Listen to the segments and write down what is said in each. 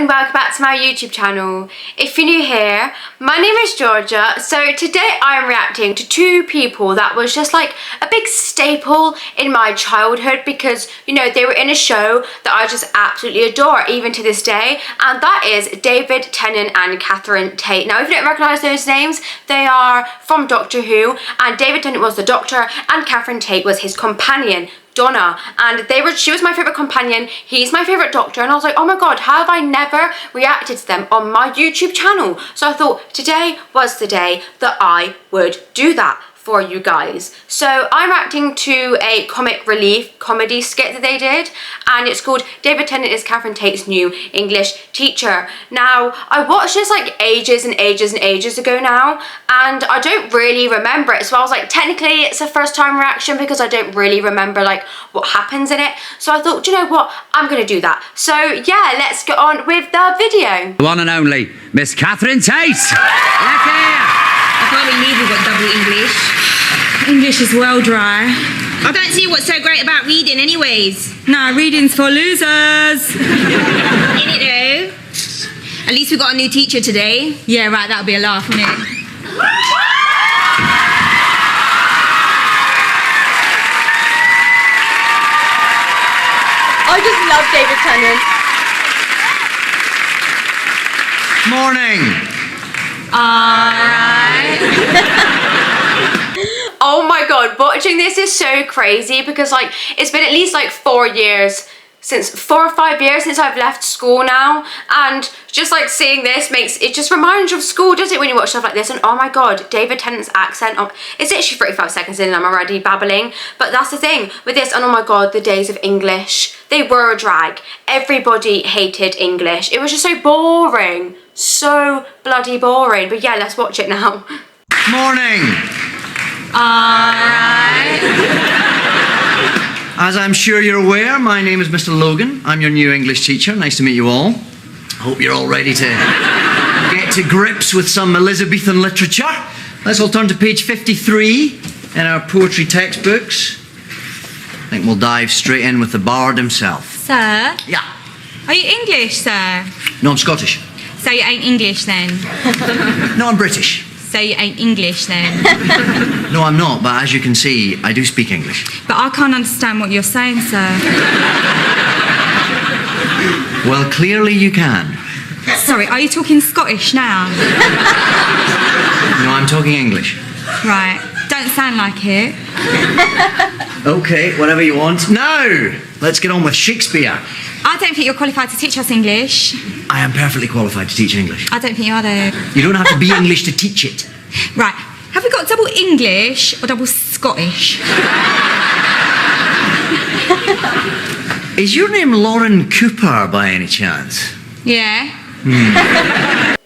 and welcome back to my YouTube channel. If you're new here, my name is Georgia. So today I'm reacting to two people that was just like a big staple in my childhood because, you know, they were in a show that I just absolutely adore even to this day, and that is David Tennant and Catherine Tate. Now if you don't recognise those names, they are from Doctor Who, and David Tennant was the Doctor and Catherine Tate was his companion, Donna, and she was my favourite companion, he's my favourite Doctor, and I was like, oh my god, how have I never reacted to them on my YouTube channel? So I thought today was the day that I would do that for you guys. So I'm reacting to a comic relief comedy skit that they did, and it's called David Tennant is Catherine Tate's New English Teacher. Now I watched this like ages and ages and ages ago now, and I don't really remember it, so I was like, technically it's a first time reaction because I don't really remember like what happens in it. So I thought, do you know what, I'm gonna do that. So yeah, let's get on with the video. One and only Miss Catherine Tate. I can't believe we've got double English. English is well dry. I don't see what's so great about reading anyways. No, reading's for losers. Ain't it though? At least we got a new teacher today. Yeah, right, that'll be a laugh, wouldn't it? I just love David Tennant. Morning. Alright. Oh my god, watching this is so crazy because like it's been at least like 4 or 5 years since I've left school now, and just like seeing this it just reminds you of school, does it, when you watch stuff like this? And oh my god, David Tennant's accent, it's literally 35 seconds in and I'm already babbling, but that's the thing with this. And oh my god, the days of English, they were a drag. Everybody hated English. It was just so boring, so bloody boring. But yeah, let's watch it now. Morning. Alright. As I'm sure you're aware, my name is Mr. Logan. I'm your new English teacher. Nice to meet you all. Hope you're all ready to get to grips with some Elizabethan literature. Let's all turn to page 53 in our poetry textbooks. I think we'll dive straight in with the bard himself. Sir? Yeah. Are you English, sir? No, I'm Scottish. So you ain't English then? No, I'm British. So you ain't English then? No, I'm not, but as you can see, I do speak English. But I can't understand what you're saying, sir. Well, clearly you can. Sorry, are you talking Scottish now? No, I'm talking English. Right, don't sound like it. Okay, whatever you want. Now, let's get on with Shakespeare. I don't think you're qualified to teach us English. I am perfectly qualified to teach English. I don't think you are though. You don't have to be English to teach it. Right, have we got double English or double Scottish? Is your name Lauren Cooper by any chance? Yeah.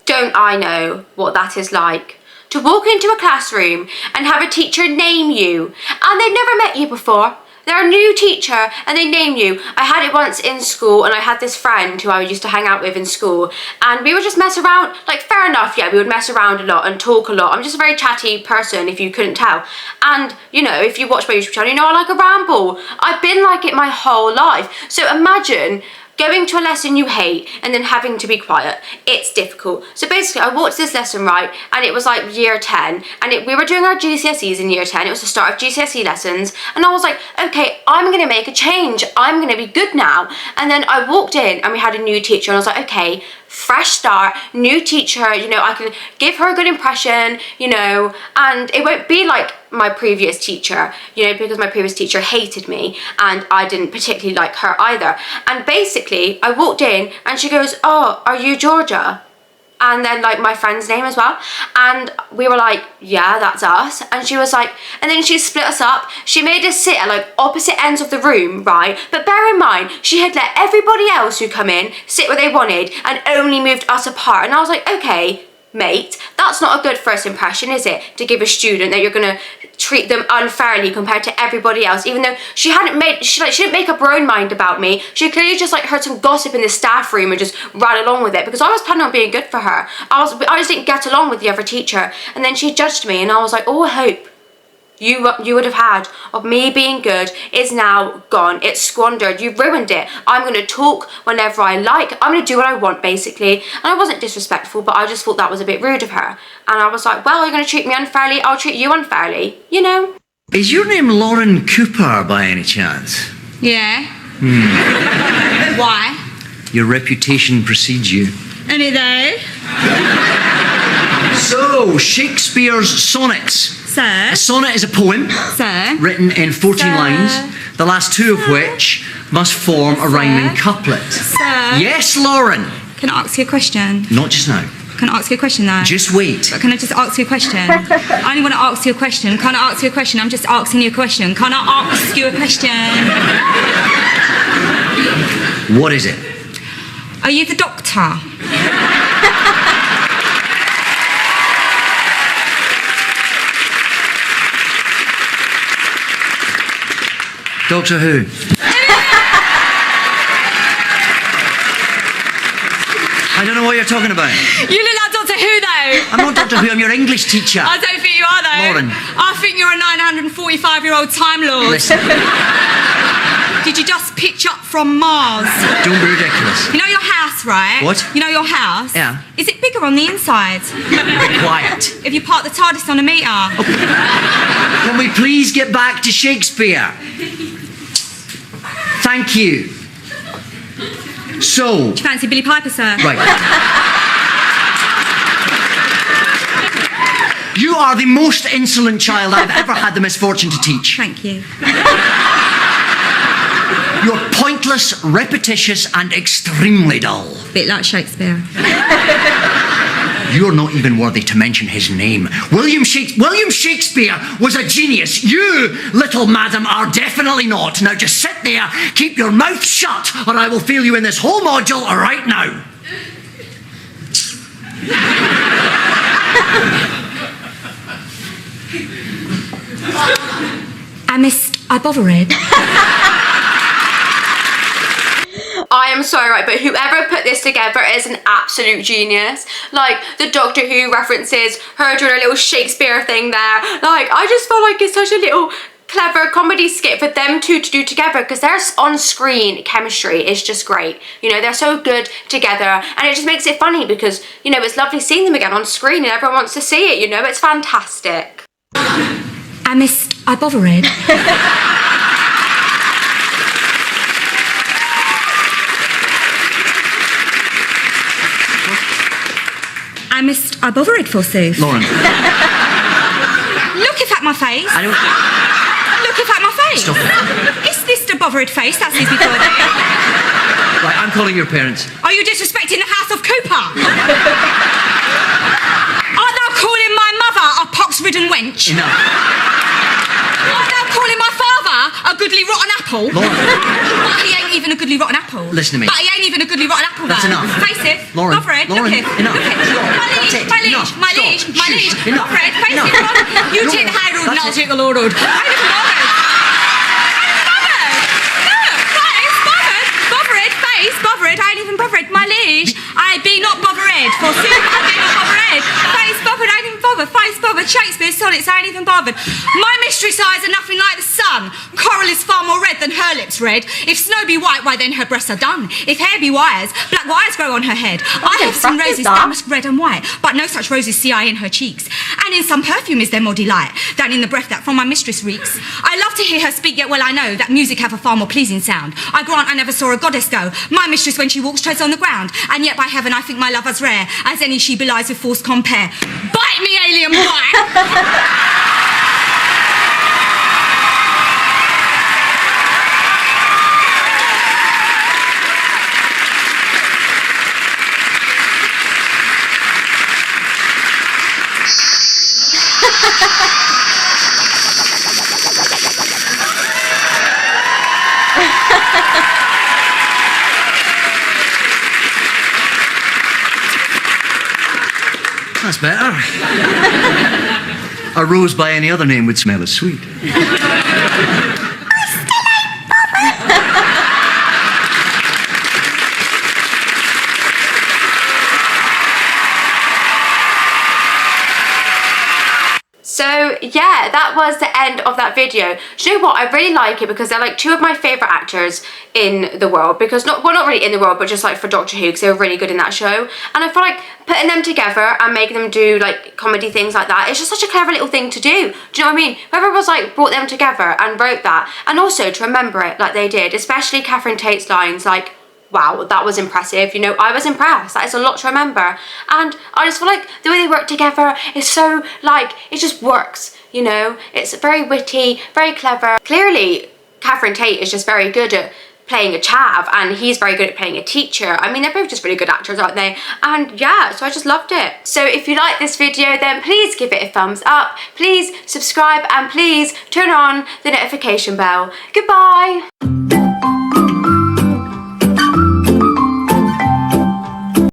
Don't I know what that is like? To walk into a classroom and have a teacher name you, and they've never met you before. They're a new teacher and they name you. I had it once in school, and I had this friend who I used to hang out with in school, and we would just mess around, like fair enough, yeah, we would mess around a lot and talk a lot. I'm just a very chatty person if you couldn't tell. And you know, if you watch my YouTube channel, you know I like a ramble. I've been like it my whole life. So imagine going to a lesson you hate and then having to be quiet. It's difficult. So basically I walked this lesson, right, and it was like year 10, and we were doing our GCSEs in year 10. It was the start of GCSE lessons, and I was like, okay, I'm gonna make a change. I'm gonna be good now. And then I walked in and we had a new teacher, and I was like, okay, fresh start, new teacher, you know, I can give her a good impression, you know, and it won't be like my previous teacher, you know, because my previous teacher hated me and I didn't particularly like her either. And basically I walked in and she goes, oh, are you Georgia? And then like my friend's name as well, and we were like, yeah, that's us. And she was like, and then she split us up. She made us sit at like opposite ends of the room, right? But bear in mind, she had let everybody else who come in sit where they wanted and only moved us apart. And I was like, okay, mate, that's not a good first impression, is it? To give a student that you're gonna treat them unfairly compared to everybody else, even though she didn't make up her own mind about me. She clearly just like heard some gossip in the staff room and just ran along with it, because I was planning on being good for her. I just didn't get along with the other teacher, and then she judged me, and I was like, oh, I hope you would have had of me being good is now gone. It's squandered. You've ruined it. I'm going to talk whenever I like. I'm going to do what I want, basically. And I wasn't disrespectful, but I just thought that was a bit rude of her. And I was like, well, you're going to treat me unfairly. I'll treat you unfairly, you know? Is your name Lauren Cooper by any chance? Yeah. Why? Your reputation precedes you. Any though? So, Shakespeare's sonnets. Sir. A sonnet is a poem Sir. written in 14 Sir. lines, the last two of which must form a rhyming couplet. Sir. Yes, Lauren. Can I ask you a question? Not just now. Can I ask you a question though? Just wait. But can I just ask you a question? I only want to ask you a question. Can I ask you a question? I'm just asking you a question. Can I ask you a question? What is it? Are you the doctor? Doctor Who? I don't know what you're talking about. You look like Doctor Who though. I'm not Doctor Who, I'm your English teacher. I don't think you are though. Lauren. I think you're a 945-year-old Time Lord. Listen, Did you just pitch up from Mars? don't be ridiculous. You know your house, right? What? You know your house? Yeah. Is it bigger on the inside? Be quiet. If you park the TARDIS on a meter? Can we please get back to Shakespeare? Thank you. So, Do you fancy Billy Piper, sir? right. You are the most insolent child I've ever had the misfortune to teach. Thank you. You're pointless, repetitious, and extremely dull. Bit like Shakespeare. You're not even worthy to mention his name. William Shakespeare was a genius. You, little madam, are definitely not. Now just sit there, keep your mouth shut, or I will fail you in this whole module right now. I bothered. I am so right, but whoever put this together is an absolute genius. Like, the Doctor Who references, her doing a little Shakespeare thing there. Like, I just feel like it's such a little clever comedy skit for them two to do together, because their on-screen chemistry is just great. You know, they're so good together, and it just makes it funny because, you know, it's lovely seeing them again on screen and everyone wants to see it, you know, it's fantastic. I bothered. I bothered, forsooth. Lauren. Looketh at my face. I don't... Looketh at my face. Stop it. Is this the bothered face that sees before thee? Right, I'm calling your parents. Are you disrespecting the house of Cooper? Art thou calling my mother a pox-ridden wench? Enough. Art thou calling my father a goodly rotten apple? Lauren. But he ain't even a goodly rotten apple. Listen to me. But he ain't even a goodly rotten apple, That's though. enough. Face it. Lauren. Bothered. Lauren, Looketh. enough. Looketh. Stop. My liege. That's it. My liege. Enough. My Stop. liege. My Shush. liege. Enough. Bothered. Face Enough. it. Bothered. You No. take the high road and That's I'll it. take the low road. I ain't even bothered. Bothered, I ain't even bothered, my liege. I be not bothered, forsooth, I be not bothered. Face bothered, I ain't even bothered. Face bothered, Shakespeare's sonnets, I ain't even bothered. My mistress' eyes are nothing like the sun. Coral is far more red than her lips red. If snow be white, why then her breasts are dun. If hair be wires, black wires grow on her head. I have seen roses that must red and white, but no such roses see I in her cheeks. And in some perfume is there more delight than in the breath that from my mistress reeks. I love to hear her speak, yet well I know that music hath a far more pleasing sound. I grant I never saw a goddess go. My mistress when she walks treads on the ground, and yet by heaven I think my love as rare as any she belies with false compare. Bite me, alien bite! That's better. A rose by any other name would smell as sweet. So yeah, that was the end of that video. Do you know what? I really like it because they're like two of my favourite actors in the world, because not really in the world, but just like for Doctor Who, because they were really good in that show. And I feel like putting them together and making them do like comedy things like that, it's just such a clever little thing to do. Do you know what I mean? Whoever was like brought them together and wrote that, and also to remember it like they did, especially Catherine Tate's lines, like, wow, that was impressive. You know, I was impressed. That is a lot to remember. And I just feel like the way they work together is so, like, it just works, you know? It's very witty, very clever. Clearly, Catherine Tate is just very good at playing a chav, and he's very good at playing a teacher. I mean, they're both just really good actors, aren't they? And yeah, so I just loved it. So if you like this video, then please give it a thumbs up, please subscribe, and please turn on the notification bell. Goodbye.